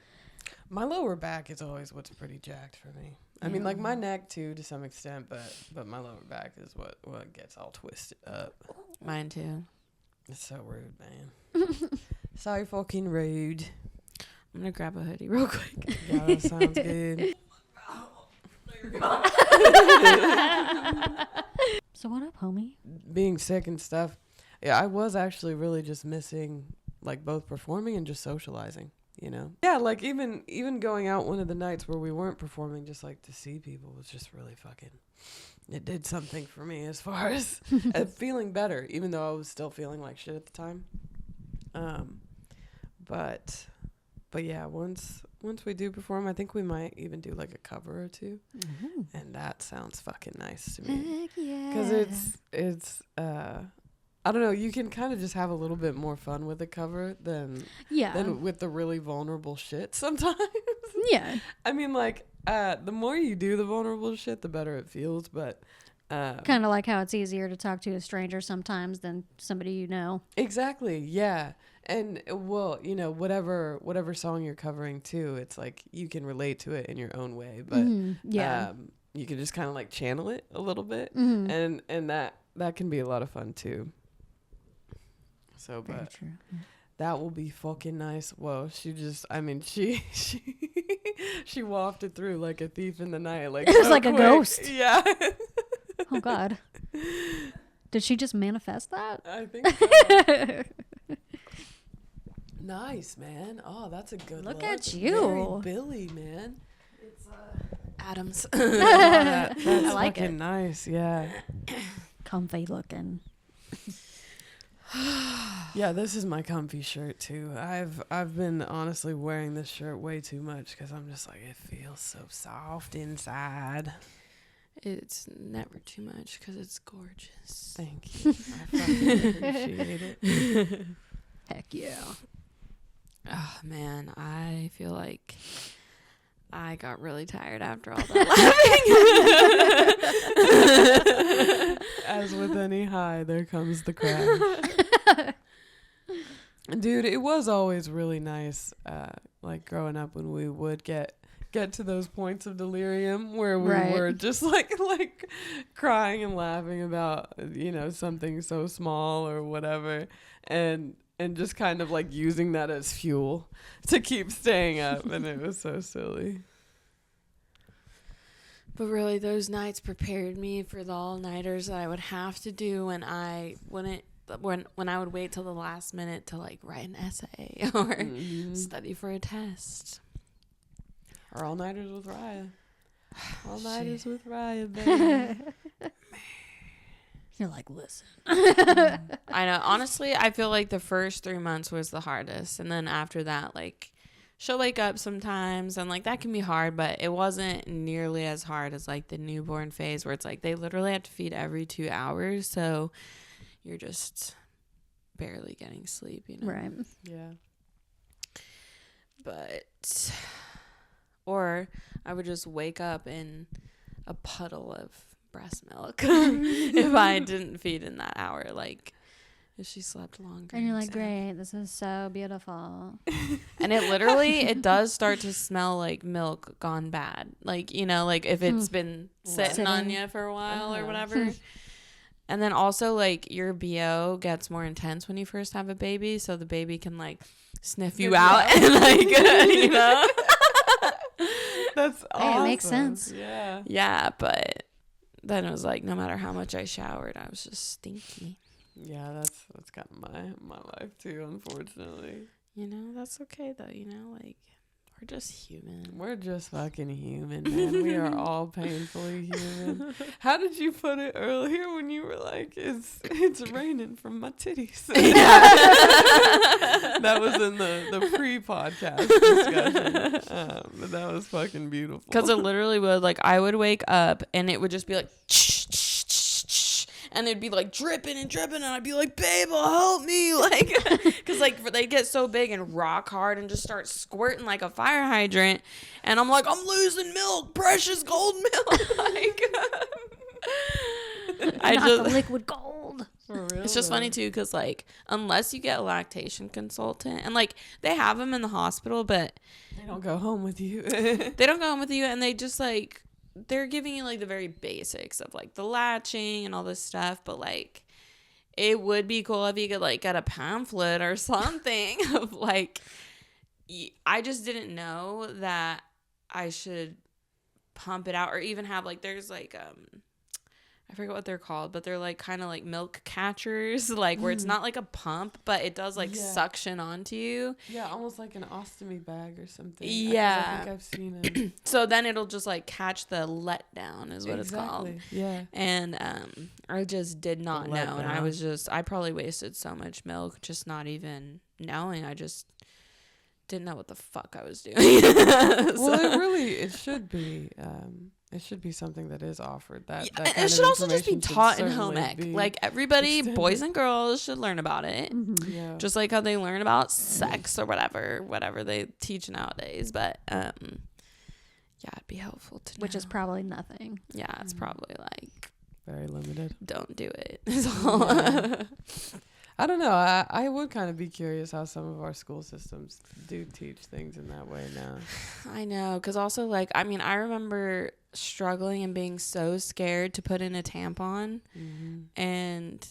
My lower back is always what's pretty jacked for me. I mean, like my neck too, to some extent, but my lower back is what gets all twisted up. Mine too. It's so rude, man. So fucking rude. I'm gonna grab a hoodie real quick. Yeah, that sounds good. So what up, homie? Being sick and stuff. Yeah, I was actually really just missing like both performing and just socializing. You know? Yeah, like even going out one of the nights where we weren't performing, just like to see people was just really fucking, it did something for me as far as feeling better, even though I was still feeling like shit at the time. But yeah, once we do perform, I think we might even do like a cover or two. Mm-hmm. And that sounds fucking nice to me. Heck yeah. 'Cause it's I don't know, you can kind of just have a little bit more fun with a cover than with the really vulnerable shit sometimes. Yeah. I mean, like, the more you do the vulnerable shit, the better it feels, but... kind of like how it's easier to talk to a stranger sometimes than somebody you know. Exactly, yeah. And, well, you know, whatever song you're covering, too, it's like you can relate to it in your own way, but you can just kind of, like, channel it a little bit, and that can be a lot of fun, too. So, very but true. that will be fucking nice. Whoa, she wafted through like a thief in the night. Like it was so like quick. A ghost. Yeah. Oh God. Did she just manifest that? I think so. Nice, man. Oh, that's a good look. Look At you. Very Billy, man. It's Adams. That's I like fucking it. Nice, yeah. Comfy looking. Yeah, this is my comfy shirt too. I've been honestly wearing this shirt way too much because I'm just like, it feels so soft inside. It's never too much because it's gorgeous. Thank you. I fucking appreciate it. Heck yeah. Oh man, I feel like I got really tired after all that laughing. As with any high, there comes the crash. Dude, it was always really nice, like growing up when we would get to those points of delirium where we were just like crying and laughing about, you know, something so small or whatever, and just kind of like using that as fuel to keep staying up, and it was so silly. But really, those nights prepared me for the all-nighters that I would have to do when I wouldn't. When I would wait till the last minute to like write an essay or study for a test. Or all-nighters with Raya. All-nighters with Raya, baby. You're like, listen. I know. Honestly, I feel like the first 3 months was the hardest. And then after that, like, she'll wake up sometimes and, like, that can be hard. But it wasn't nearly as hard as, like, the newborn phase where it's, like, they literally have to feed every 2 hours. So you're just barely getting sleep, you know? Right. Yeah. But, or I would just wake up in a puddle of breast milk if I didn't feed in that hour, like if she slept longer. And you're like, great, this is so beautiful. And it literally, it does start to smell like milk gone bad. Like, you know, like if it's been sitting on you for a while or whatever. And then also, like, your BO gets more intense when you first have a baby, so the baby can, like, sniff you out and, like, you know? That's awesome. Hey, it makes sense. Yeah. Yeah, but then it was like, no matter how much I showered, I was just stinky. Yeah, that's kind of my life too, unfortunately. You know, that's okay though, you know, like, we're just human. We're just fucking human, man. We are all painfully human. How did you put it earlier when you were like, it's raining from my titties? That was in the pre-podcast discussion. But that was fucking beautiful. Because it literally would, like, I would wake up and it would just be like, and it'd be like dripping and dripping, and I'd be like, babe, help me, like, because like they get so big and rock hard and just start squirting like a fire hydrant, and I'm like, I'm losing milk, precious gold milk, like, I Not just the liquid gold. For real, it's just funny too, because like unless you get a lactation consultant, and like they have them in the hospital, but they don't go home with you. they don't go home with you, and they just like, they're giving you like the very basics of like the latching and all this stuff, but like it would be cool if you could like get a pamphlet or something of like, I just didn't know that I should pump it out, or even have like, there's like I forget what they're called, but they're like kind of like milk catchers, like where it's not like a pump, but it does like suction onto you. Yeah, almost like an ostomy bag or something. Yeah. I think I've seen it. So then it'll just like catch the letdown is what it's called. Yeah. And I just did not know. And I probably wasted so much milk just not even knowing. I just didn't know what the fuck I was doing. Well, it should be. It should be something that is offered. That kind it of should also just be information should taught in certainly home ec. be Like everybody, extended. boys and girls should learn about it. Mm-hmm. Yeah. Just like how they learn about sex or whatever they teach nowadays. But yeah, it'd be helpful to know. Which is probably nothing. Yeah, it's probably like, Very limited. don't do it. Is all. Yeah. I don't know. I would kind of be curious how some of our school systems do teach things in that way now. I know, because also, like, I mean, I remember struggling and being so scared to put in a tampon. Mm-hmm. And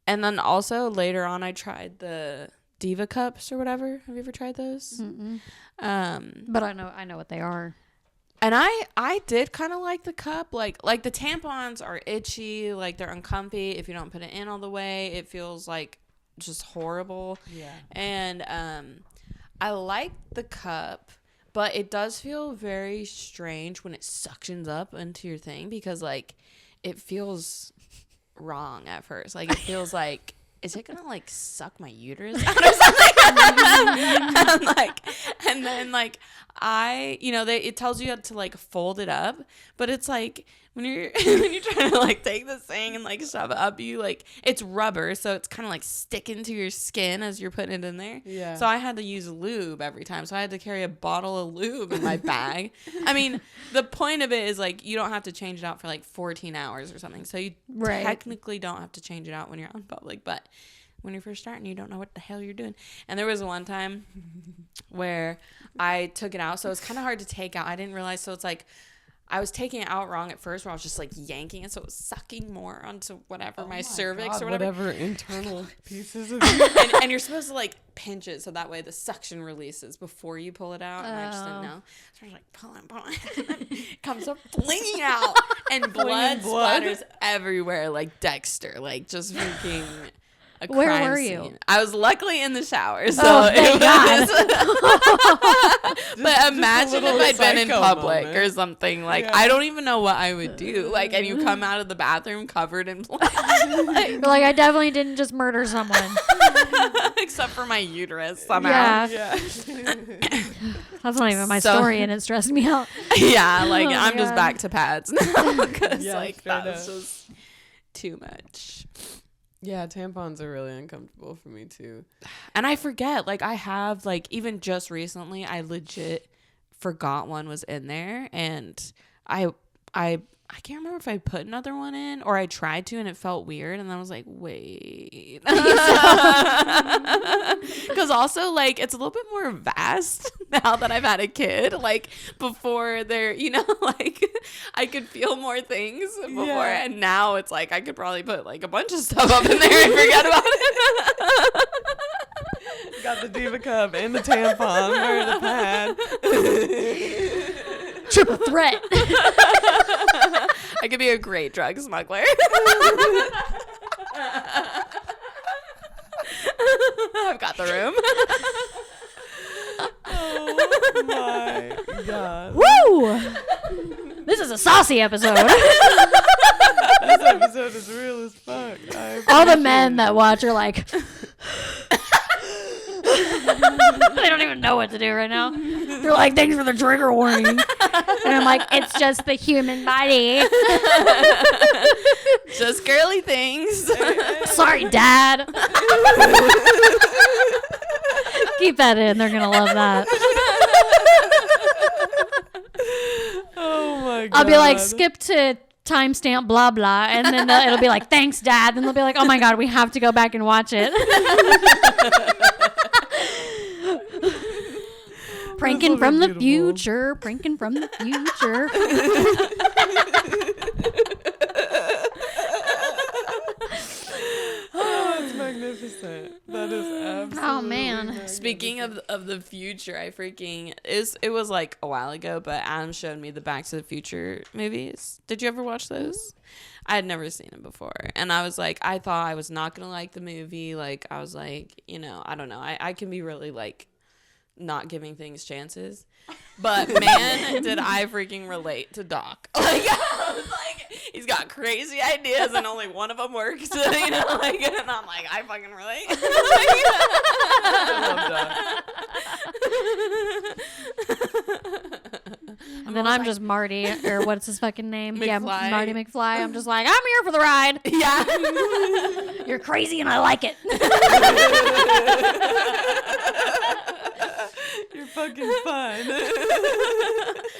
then also later on, I tried the Diva Cups or whatever. Have you ever tried those? Mm-mm. Um, But I know what they are. And I did kind of like the cup. Like the tampons are itchy. Like, they're uncomfy. If you don't put it in all the way, it feels like just horrible. Yeah. And I like the cup, but it does feel very strange when it suctions up into your thing, because like it feels wrong at first. Like it feels like, is it gonna like suck my uterus out or something? and then like it tells you how to like fold it up, but it's like when you're trying to like take this thing and like shove it up you, like it's rubber, so it's kind of like sticking to your skin as you're putting it in there. Yeah. So I had to use lube every time, so I had to carry a bottle of lube in my bag. I mean, the point of it is like you don't have to change it out for like 14 hours or something, so you technically don't have to change it out when you're out in public, but when you're first starting, you don't know what the hell you're doing. And there was one time where I took it out, so it's kind of hard to take out. I didn't realize, so it's like I was taking it out wrong at first, where I was just like yanking it, so it was sucking more onto whatever, my cervix, God, or whatever internal pieces of you. and you're supposed to like pinch it so that way the suction releases before you pull it out. And I just didn't know. So I was like pulling, and then it comes up flinging out, and blood splatters everywhere like Dexter, like just freaking A Where crime were scene. you? I was luckily in the shower, so thank God. But imagine if I'd been in psycho public moment. or something. Like, Yeah. I don't even know what I would do. Like, and you come out of the bathroom covered in blood. You're like, I definitely didn't just murder someone. Except for my uterus somehow. Yeah. Yeah. That's not even my So- story, and it stressed me out. Yeah, like, Oh, I'm just God. back to pads now. Because, Yeah, like, straight that was up. just too much. Yeah, tampons are really uncomfortable for me too. And I forget, like, I have, like, even just recently, I legit forgot one was in there, and I can't remember if I put another one in or I tried to and it felt weird, and I was like, wait. Because also, like, it's a little bit more vast now that I've had a kid. Like, before there, you know, like, I could feel more things before, Yeah. and now it's like I could probably put, like, a bunch of stuff up in there and forget about it. Got the Diva Cup and the tampon, or the pad. Triple threat. I could be a great drug smuggler. I've got the room. Oh my God. Woo! This is a saucy episode. This episode is real as fuck. All the men that watch are like, they don't even know what to do right now. They're like, thanks for the trigger warning. And I'm like, it's just the human body. Just girly things. Sorry, Dad. Keep that in. They're going to love that. Oh my God. I'll be like, skip to timestamp blah blah, and then it'll be like, thanks, Dad. And they'll be like, oh my God, we have to go back and watch it. Pranking from the future. Pranking from the future. Oh, it's magnificent. That is absolutely Oh, man. magnificent. Speaking of the future, I freaking it was like a while ago, but Adam showed me the Back to the Future movies. Did you ever watch those? I had never seen them before, and I was like, I thought I was not gonna like the movie. Like, I was like, you know, I don't know. I can be really like not giving things chances, but man, did I freaking relate to Doc. Like, I was like, he's got crazy ideas and only one of them works. You know, like, and I'm like, I fucking relate. I love that. And then I'm just Marty, or what's his fucking name? Yeah, McFly. Marty McFly. I'm just like, I'm here for the ride. Yeah. You're crazy and I like it. You're fucking fun.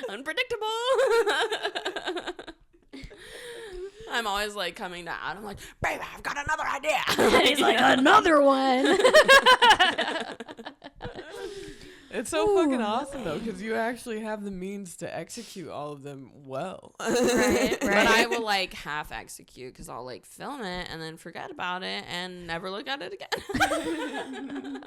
Unpredictable. I'm always like coming to Adam, like, babe, I've got another idea. And he's like, another one. It's so fucking awesome though, because you actually have the means to execute all of them well. Right. But I will like half execute because I'll like film it and then forget about it and never look at it again.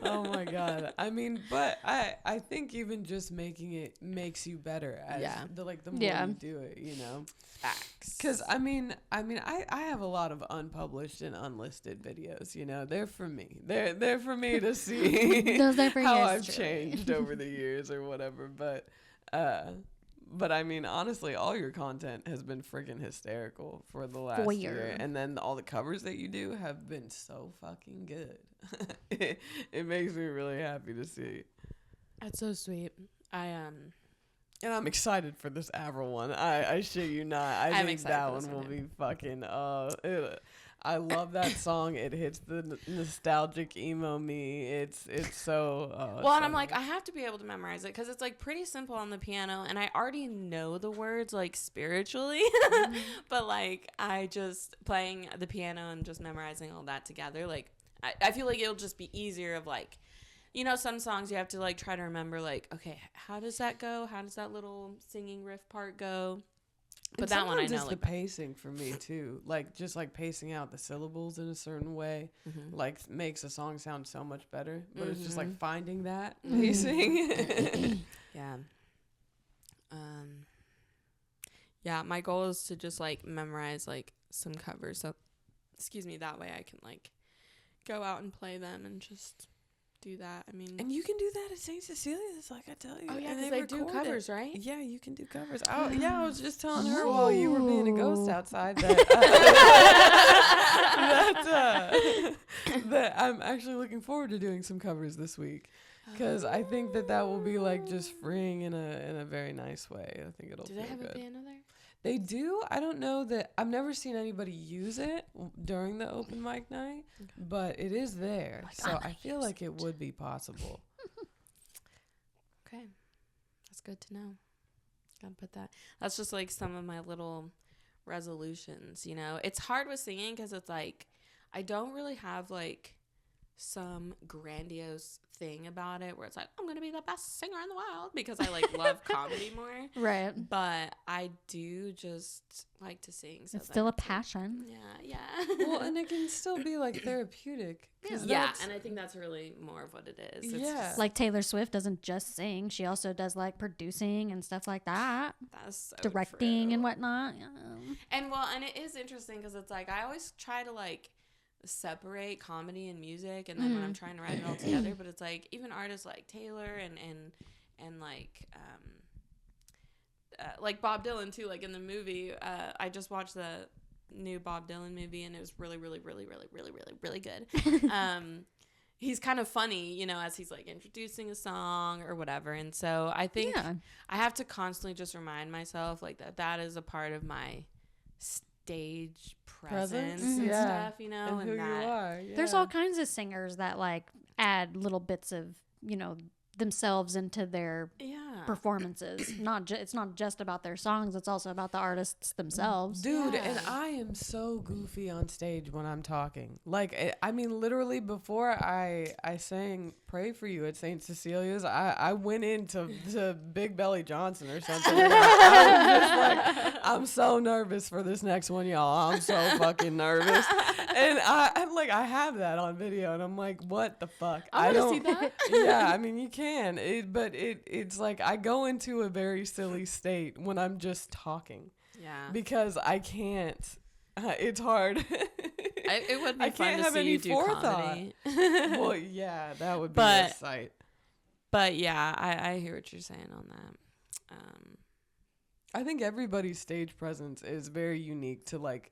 Oh my God. I mean, but I think even just making it makes you better as the more Yeah. you do it, you know. Facts. Because I have a lot of unpublished and unlisted videos. You know, they're for me. They're for me to see Those are for how yours, I've truly. changed over the years or whatever. But I mean, honestly, all your content has been freaking hysterical for the last year, and then all the covers that you do have been so fucking good. It makes me really happy to see. That's so sweet. And I'm excited for this Avril one. I shit you not. I I'm think excited that for this one will one, be fucking. I love that song. It hits the nostalgic emo me. It's so. Well, and I'm like, I have to be able to memorize it because it's like pretty simple on the piano, and I already know the words like spiritually, but like I just playing the piano and just memorizing all that together. Like I feel like it'll just be easier of like, you know, some songs you have to like try to remember like, okay, how does that go? How does that little singing riff part go? But that one I know. It's Like the pacing for me too. Like just like pacing out the syllables in a certain way, like makes a song sound so much better. But it's just like finding that pacing. yeah. Yeah, my goal is to just like memorize like some covers. So that way I can like go out and play them and just do that. I mean, and you can do that at St. Cecilia's, like I tell you. oh yeah, and because they do covers, right? Yeah, you can do covers. Oh yeah, I was just telling her while you were being a ghost outside that that I'm actually looking forward to doing some covers this week, because I think that will be like just freeing in a very nice way. I think it'll. Do they feel have good. a piano there? They do. I don't know that. I've never seen anybody use it during the open mic night, but it is there. Like, so I feel like it would be possible. Okay. That's good to know. Gotta put that. That's just like some of my little resolutions, you know. It's hard with singing because it's like I don't really have like some grandiose thing about it where it's like I'm gonna be the best singer in the world, because I like love comedy more, right? But I do just like to sing, so it's still a passion. Yeah well, and it can still be like therapeutic, yeah, and I think that's really more of what it is. It's just, like Taylor Swift doesn't just sing, she also does like producing and stuff like that. That's so directing true. And whatnot. And it is interesting because it's like I always try to like separate comedy and music, and then when I'm trying to write it all together, but it's like even artists like Taylor and like Bob Dylan too, like in the movie, I just watched the new Bob Dylan movie and it was really really really really really really really good. He's kind of funny, you know, as he's like introducing a song or whatever, and so I think I have to constantly just remind myself like that is a part of my stage presence and stuff, you know, and who that you are. There's all kinds of singers that like add little bits of, you know, themselves into their performances. It's not just about their songs, it's also about the artists themselves. Dude, and I am so goofy on stage when I'm talking. Like, I mean, literally before I sang Pray For You at St. Cecilia's, I went into Big Belly Johnson or something. I was just like, I'm so nervous for this next one, y'all. I'm so fucking nervous. And I have that on video, and I'm like, what the fuck? I don't see that. Yeah, I mean, you can. It's like I go into a very silly state when I'm just talking. Yeah. Because I can't. It's hard. It would be I fun can't to have see any you do forethought. comedy. Well, yeah, that would be a sight. But yeah, I hear what you're saying on that. I think everybody's stage presence is very unique to like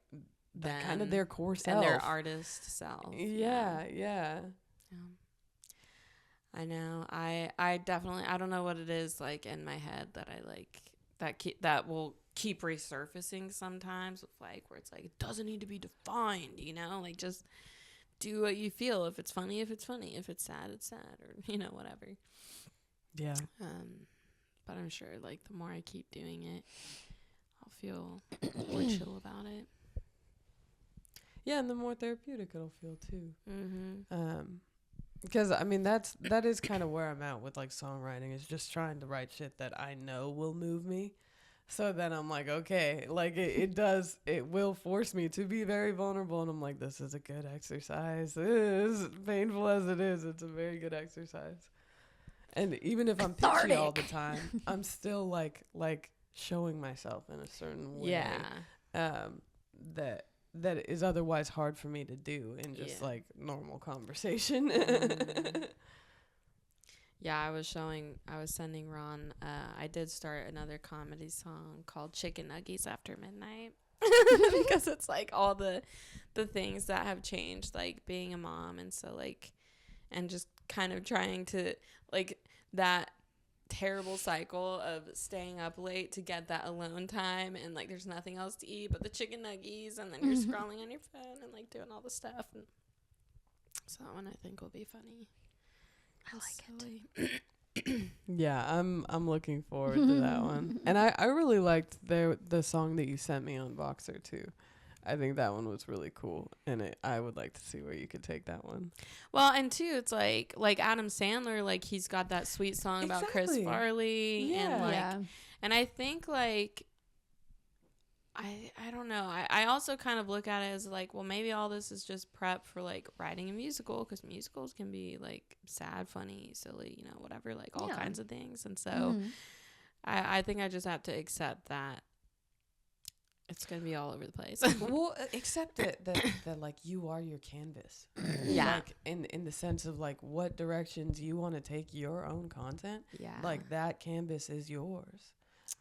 kind of their core self. And their artist self. Yeah. I know. I definitely, I don't know what it is like in my head that I like that will keep resurfacing sometimes with like where it's like it doesn't need to be defined, you know, like just do what you feel. If it's funny, if it's funny, if it's sad, it's sad, or you know, whatever. Yeah. But I'm sure like the more I keep doing it, I'll feel more chill about it. Yeah, and the more therapeutic it'll feel too. Because I mean that is kind of where I'm at with like songwriting, is just trying to write shit that I know will move me. So then I'm like, okay, like it will force me to be very vulnerable, and I'm like, this is a good exercise. As painful as it is, it's a very good exercise. And even if I'm pitchy all the time, I'm still like showing myself in a certain way. Yeah. That is otherwise hard for me to do in just like normal conversation. Yeah, I was sending Ron, I did start another comedy song called Chicken Nuggies After Midnight. Because it's like all the things that have changed, like being a mom, and so like, and just kind of trying to like that terrible cycle of staying up late to get that alone time, and like there's nothing else to eat but the chicken nuggies, and then you're scrolling on your phone and like doing all the stuff, and so that one I think will be funny. I like it. Yeah, I'm looking forward to that one. And I really liked the song that you sent me on Voxer too. I think that one was really cool, and I would like to see where you could take that one. Well, and too, it's like Adam Sandler, like he's got that sweet song about Chris Farley, and like, and I think like, I don't know. I also kind of look at it as like, well, maybe all this is just prep for like writing a musical, because musicals can be like sad, funny, silly, you know, whatever, like all kinds of things, and so I think I just have to accept that It's gonna be all over the place. Well, except that like you are your canvas. Yeah. Like in the sense of like what directions you want to take your own content. Yeah. Like that canvas is yours,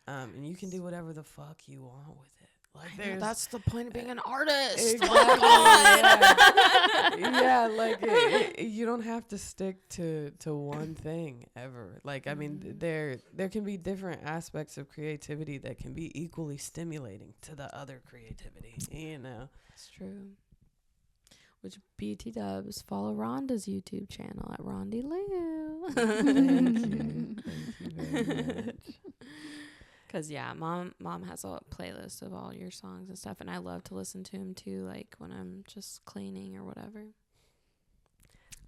and you can do whatever the fuck you want with it. Like that's the point of being an artist. Exactly. Yeah, like you don't have to stick to one thing ever. Like I mean, there can be different aspects of creativity that can be equally stimulating to the other creativity. You know, It's true. Which BT dubs, follow Rhonda's YouTube channel at Rhondy Lou. Thank you very much. Cause yeah, mom has a playlist of all your songs and stuff, and I love to listen to them too, like when I'm just cleaning or whatever.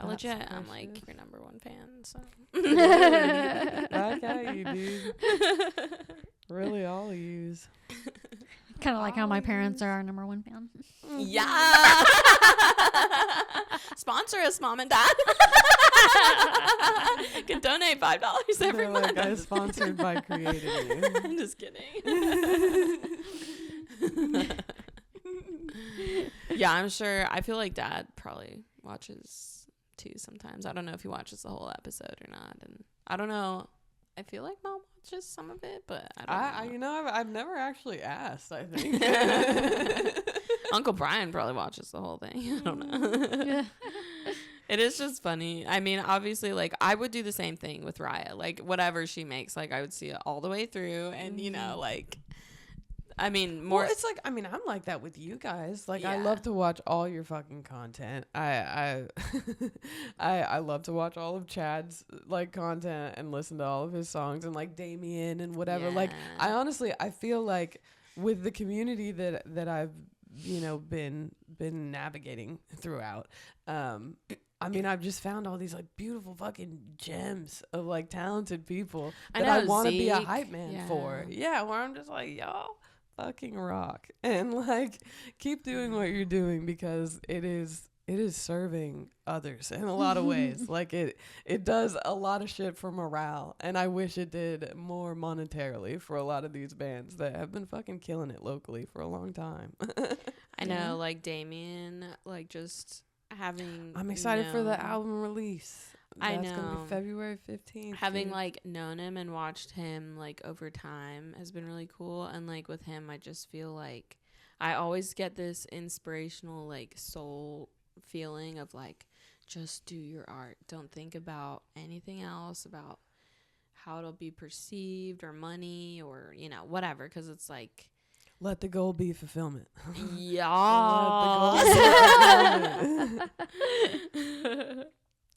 I'm like your number one fan, so. I got you, dude. Really, all of yous. Kind of like how my parents are our number one fan. Yeah. Sponsor us, mom and dad. Can donate $5 every month. Like, sponsored by Creativity. I'm just kidding. Yeah, I'm sure. I feel like dad probably watches too sometimes. I don't know if he watches the whole episode or not, and I don't know. I feel like mom watches some of it, but I don't know. I've never actually asked, I think. Uncle Brian probably watches the whole thing. I don't know. Yeah. It is just funny. I mean, obviously, like, I would do the same thing with Raya. Like, whatever she makes, like, I would see it all the way through. And, you know, like, I mean, more. Well, it's like, I mean, I'm like that with you guys. Like, Yeah. I love to watch all your fucking content. I love to watch all of Chad's, like, content and listen to all of his songs and, like, Damien and whatever. Like, I feel like with the community that I've, you know, been navigating throughout, I mean, I've just found all these like beautiful fucking gems of like talented people that I want to be a hype man for. Yeah, where I'm just like, y'all fucking rock, and like keep doing what you're doing, because it is serving others in a lot of ways. Like it does a lot of shit for morale, and I wish it did more monetarily for a lot of these bands that have been fucking killing it locally for a long time. I know, like Damien, like just having. I'm excited for the album release. That's gonna be February 15th. Having like known him and watched him like over time has been really cool, and like with him, I just feel like I always get this inspirational like soul feeling of like, just do your art, don't think about anything else, about how it'll be perceived or money or, you know, whatever, because it's like, let the goal be fulfillment. Yeah.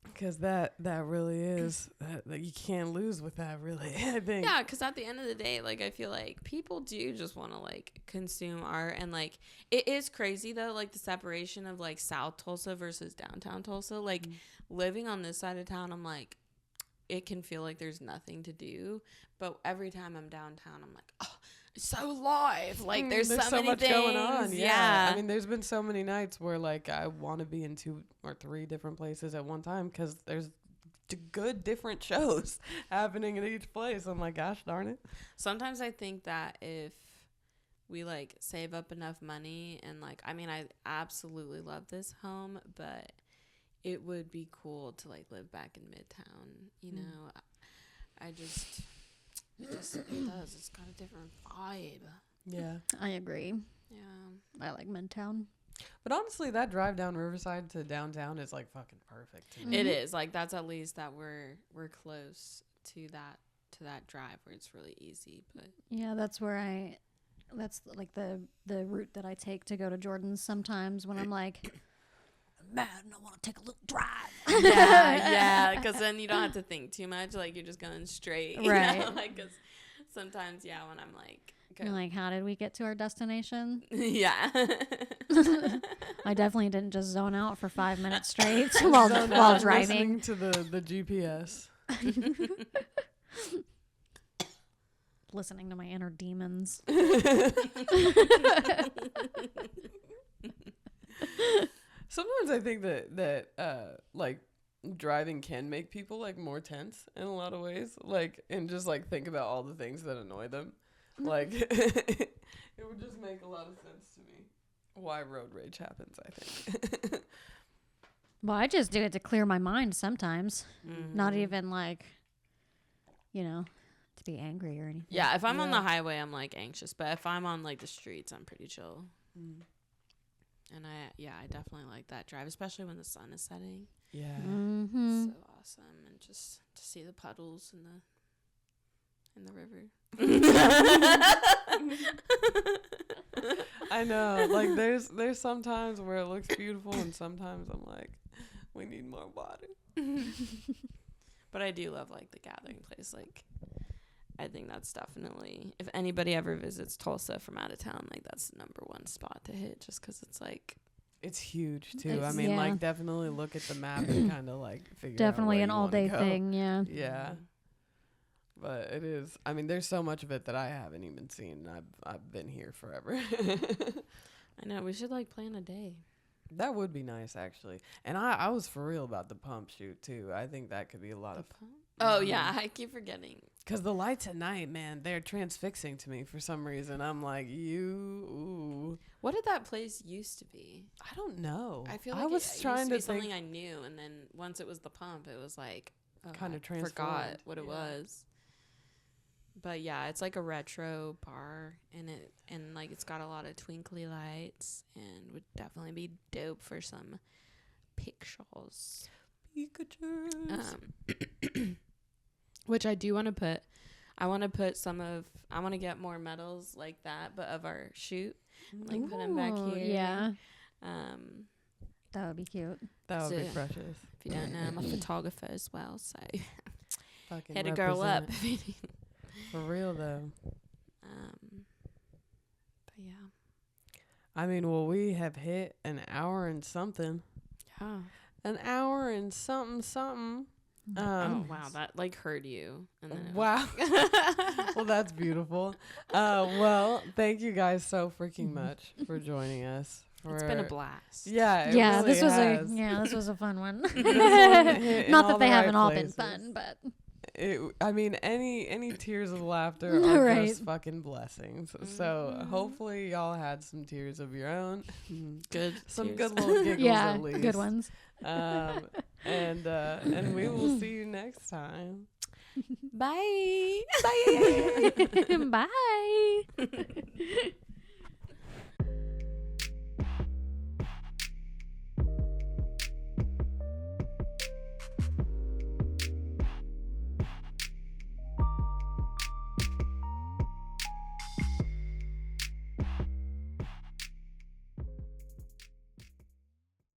Because that really is that you can't lose with that, really. I think. Yeah, because at the end of the day, like, I feel like people do just want to like consume art, and like it is crazy though, like the separation of like South Tulsa versus downtown Tulsa. Like living on this side of town, I'm like, it can feel like there's nothing to do, but every time I'm downtown, I'm like, oh, it's so live. Like there's so many much things going on. Yeah. I mean, there's been so many nights where like I want to be in 2 or 3 different places at one time, because there's good different shows happening at each place. I'm like, gosh darn it. Sometimes I think that if we like save up enough money, and like, I mean, I absolutely love this home, but it would be cool to like live back in Midtown, you know. It does. It's got a different vibe. Yeah. I agree. Yeah. I like Midtown. But honestly, that drive down Riverside to downtown is like fucking perfect to me. It is. Like, that's at least that we're close to that drive where it's really easy. But yeah, that's like the route that I take to go to Jordan's sometimes when I'm like, man, I want to take a little drive. yeah, because then you don't have to think too much. Like, you're just going straight, right? You know? Like, because sometimes, yeah, when I'm like, you're like, how did we get to our destination? Yeah. I definitely didn't just zone out for 5 minutes straight while driving. Listening to the GPS. Listening to my inner demons. Sometimes I think that like driving can make people like more tense in a lot of ways, like, and just like think about all the things that annoy them. Like It would just make a lot of sense to me. Why road rage happens, I think. Well, I just do it to clear my mind sometimes. Not even like, to be angry or anything. Yeah, if I'm on the highway, I'm like anxious. But if I'm on like the streets, I'm pretty chill. And I definitely like that drive, especially when the sun is setting. Yeah. So awesome. And just to see the puddles in the river. I know. Like there's sometimes where it looks beautiful and sometimes I'm like, we need more water. But I do love like the gathering place. Like I think that's definitely, if anybody ever visits Tulsa from out of town, like that's the number one spot to hit, just because it's like, it's huge too. I mean, like definitely look at the map and kind of like figure definitely out an all day thing. Yeah. Yeah. But it is. I mean, there's so much of it that I haven't even seen. I've been here forever. I know, we should like plan a day. That would be nice, actually. And I was for real about the pump shoot too. I think that could be a lot of fun. Oh yeah, I keep forgetting. Because the lights at night, man, they're transfixing to me for some reason. I'm like, ooh. What did that place used to be? I don't know. I feel like I was trying used to be to think something I knew, and then once it was the pump, it was like kind of transformed. Forgot what it was. But yeah, it's like a retro bar, and like it's got a lot of twinkly lights, and would definitely be dope for some pictures. Which I do want to put. I want to get more medals like that, but of our shoot, like put them back here. Yeah. That would be cute. That would be precious. If you don't know, I'm a photographer as well, so Fucking hit a girl up. For real though. But yeah. I mean, well, we have hit an hour and something. Yeah. An hour and something. Oh wow, that like hurt you. And then wow. Well, that's beautiful. Well, thank you guys so freaking much for joining us. It's been a blast. Yeah. Yeah, really this was a fun one. Not Not that they haven't all been fun, but I mean, any tears of laughter are Right. just fucking blessings. So hopefully y'all had some tears of your own. Good. Some tears. good little giggles yeah, at least. good ones. And we will see you next time. Bye. Bye.